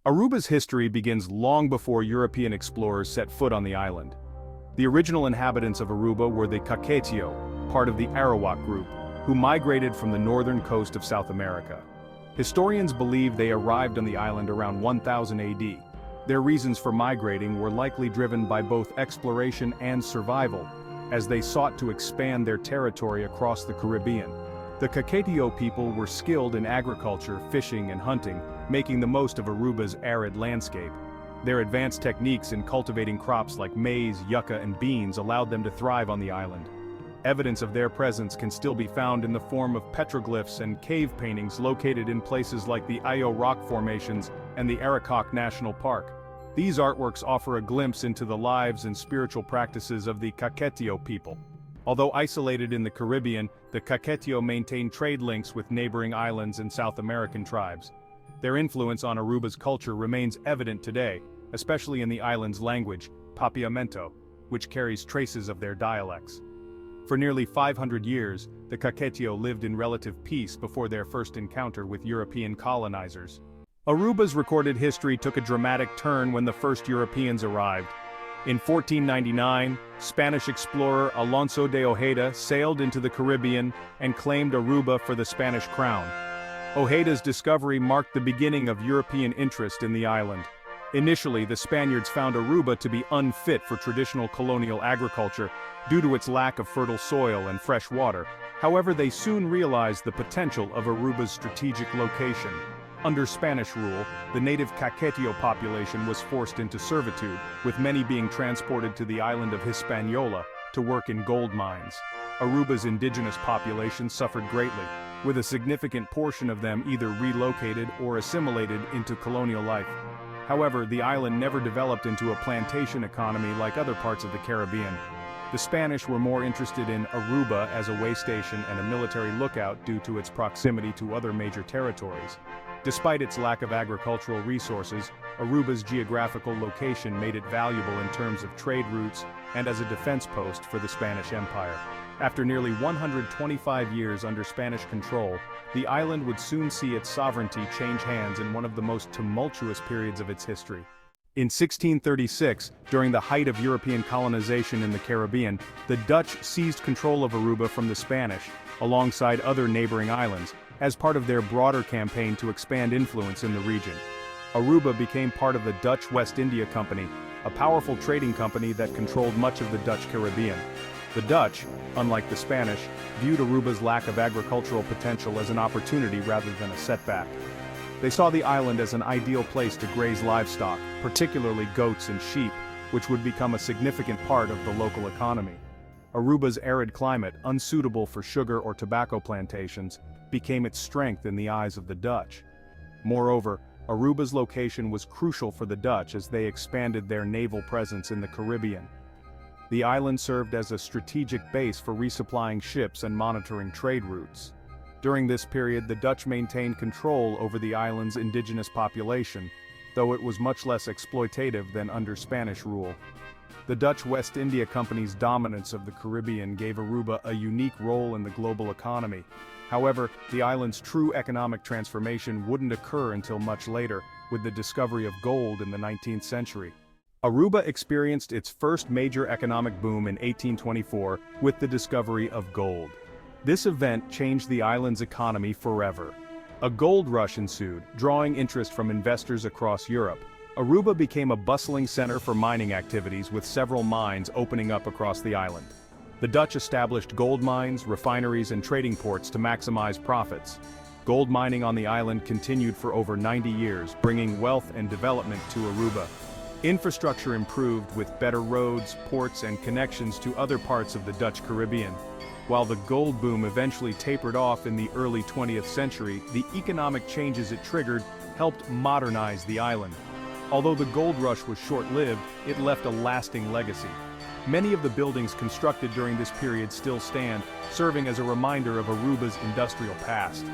Aruba's history begins long before European explorers set foot on the island. The original inhabitants of Aruba were the Caquetío, part of the Arawak group, who migrated from the northern coast of South America. Historians believe they arrived on the island around 1000 AD. Their reasons for migrating were likely driven by both exploration and survival, as they sought to expand their territory across the Caribbean. The Caquetío people were skilled in agriculture, fishing and hunting, making the most of Aruba's arid landscape. Their advanced techniques in cultivating crops like maize, yucca and beans allowed them to thrive on the island. Evidence of their presence can still be found in the form of petroglyphs and cave paintings located in places like the Ayo rock formations and the Arikok National Park. These artworks offer a glimpse into the lives and spiritual practices of the Caquetío people. Although isolated in the Caribbean, the Caquetío maintain trade links with neighboring islands and South American tribes. Their influence on Aruba's culture remains evident today, especially in the island's language, Papiamento, which carries traces of their dialects. For nearly 500 years, the Caquetío lived in relative peace before their first encounter with European colonizers. Aruba's recorded history took a dramatic turn when the first Europeans arrived. In 1499, Spanish explorer Alonso de Ojeda sailed into the Caribbean and claimed Aruba for the Spanish crown. Ojeda's discovery marked the beginning of European interest in the island. Initially, the Spaniards found Aruba to be unfit for traditional colonial agriculture due to its lack of fertile soil and fresh water. However, they soon realized the potential of Aruba's strategic location. Under Spanish rule, the native Caquetío population was forced into servitude, with many being transported to the island of Hispaniola to work in gold mines. Aruba's indigenous population suffered greatly, with a significant portion of them either relocated or assimilated into colonial life. However, the island never developed into a plantation economy like other parts of the Caribbean. The Spanish were more interested in Aruba as a way station and a military lookout due to its proximity to other major territories. Despite its lack of agricultural resources, Aruba's geographical location made it valuable in terms of trade routes and as a defense post for the Spanish Empire. After nearly 125 years under Spanish control, the island would soon see its sovereignty change hands in one of the most tumultuous periods of its history. In 1636, during the height of European colonization in the Caribbean, the Dutch seized control of Aruba from the Spanish, alongside other neighboring islands, as part of their broader campaign to expand influence in the region. Aruba became part of the Dutch West India Company, a powerful trading company that controlled much of the Dutch Caribbean. The Dutch, unlike the Spanish, viewed Aruba's lack of agricultural potential as an opportunity rather than a setback. They saw the island as an ideal place to graze livestock, particularly goats and sheep, which would become a significant part of the local economy. Aruba's arid climate, unsuitable for sugar or tobacco plantations, became its strength in the eyes of the Dutch. Moreover, Aruba's location was crucial for the Dutch as they expanded their naval presence in the Caribbean. The island served as a strategic base for resupplying ships and monitoring trade routes. During this period, the Dutch maintained control over the island's indigenous population, though it was much less exploitative than under Spanish rule. The Dutch West India Company's dominance of the Caribbean gave Aruba a unique role in the global economy. However, the island's true economic transformation wouldn't occur until much later, with the discovery of gold in the 19th century. Aruba experienced its first major economic boom in 1824 with the discovery of gold. This event changed the island's economy forever. A gold rush ensued, drawing interest from investors across Europe. Aruba became a bustling center for mining activities, with several mines opening up across the island. The Dutch established gold mines, refineries and trading ports to maximize profits. Gold mining on the island continued for over 90 years, bringing wealth and development to Aruba. Infrastructure improved with better roads, ports and connections to other parts of the Dutch Caribbean. While the gold boom eventually tapered off in the early 20th century, the economic changes it triggered helped modernize the island. Although the gold rush was short-lived, it left a lasting legacy. Many of the buildings constructed during this period still stand, serving as a reminder of Aruba's industrial past.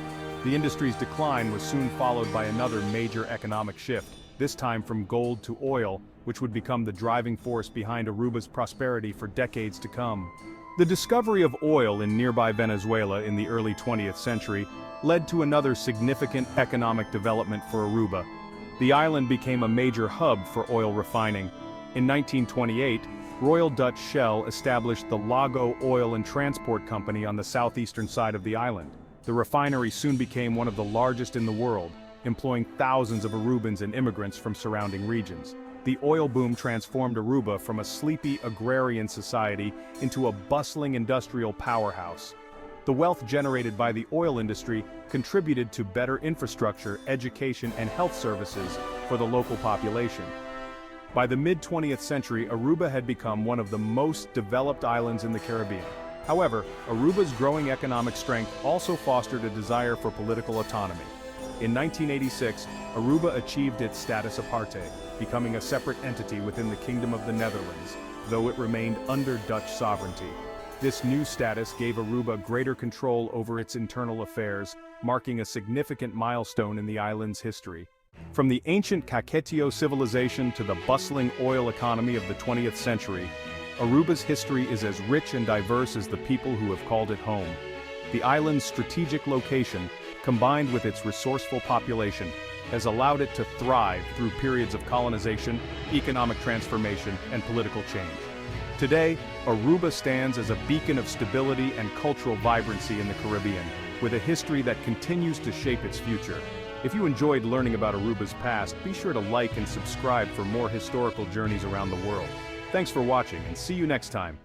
The industry's decline was soon followed by another major economic shift, this time from gold to oil, which would become the driving force behind Aruba's prosperity for decades to come. The discovery of oil in nearby Venezuela in the early 20th century led to another significant economic development for Aruba. The island became a major hub for oil refining. In 1928, Royal Dutch Shell established the Lago Oil and Transport Company on the southeastern side of the island. The refinery soon became one of the largest in the world, employing thousands of Arubans and immigrants from surrounding regions. The oil boom transformed Aruba from a sleepy agrarian society into a bustling industrial powerhouse. The wealth generated by the oil industry contributed to better infrastructure, education, and health services for the local population. By the mid-20th century, Aruba had become one of the most developed islands in the Caribbean. However, Aruba's growing economic strength also fostered a desire for political autonomy. In 1986, Aruba achieved its status aparte, becoming a separate entity within the Kingdom of the Netherlands, though it remained under Dutch sovereignty. This new status gave Aruba greater control over its internal affairs, marking a significant milestone in the island's history. From the ancient Caquetío civilization to the bustling oil economy of the 20th century, Aruba's history is as rich and diverse as the people who have called it home. The island's strategic location, combined with its resourceful population, has allowed it to thrive through periods of colonization, economic transformation, and political change. Today, Aruba stands as a beacon of stability and cultural vibrancy in the Caribbean, with a history that continues to shape its future. If you enjoyed learning about Aruba's past, be sure to like and subscribe for more historical journeys around the world. Thanks for watching, and see you next time.